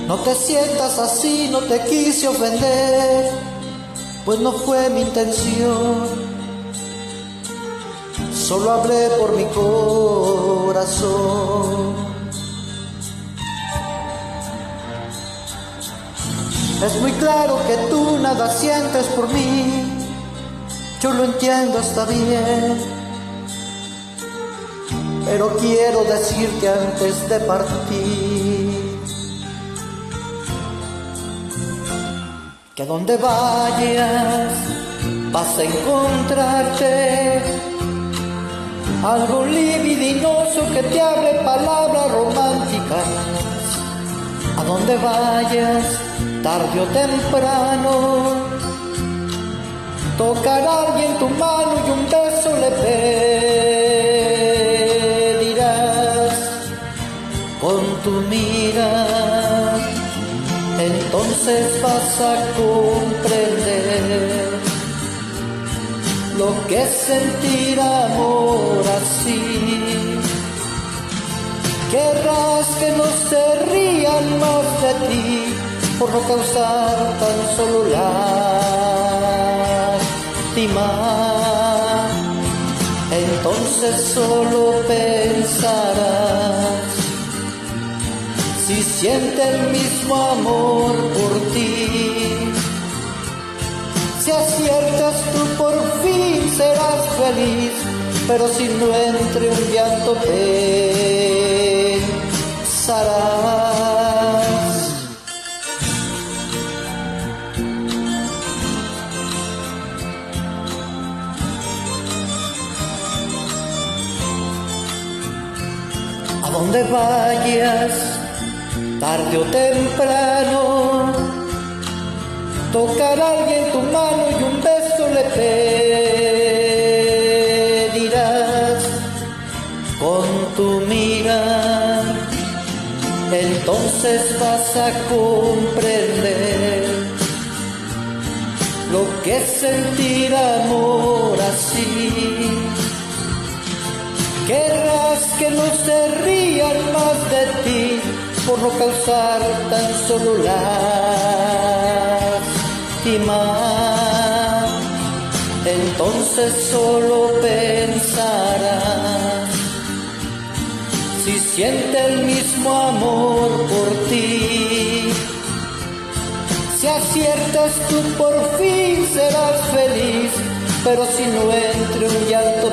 No te sientas así, no te quise ofender, pues no fue mi intención. Solo hablé por mi corazón. Es muy claro que tú nada sientes por mí, yo lo entiendo, está bien, pero quiero decirte antes de partir que donde vayas vas a encontrarte algo libidinoso que te hable palabras románticas. A donde vayas, tarde o temprano, tocará alguien tu mano y un beso le pedirás. Con tu mirada, entonces vas a comprender lo que es sentir amor así. Querrás que no se rían más de ti por no causar tan solo lástima. Entonces solo pensarás si siente el mismo amor por ti. Si aciertas tú por fin serás feliz, pero si no entre un llanto pensarás. A donde vayas, tarde o temprano, tocará alguien tu mano y un beso le pedirás. Con tu mirada, entonces vas a comprender lo que es sentir amor así. Querrás que no se rían más de ti por no causar tan solo lástima. Entonces solo pensarás si siente el mismo amor por ti. Si aciertas tú por fin serás feliz, pero si no entre un llanto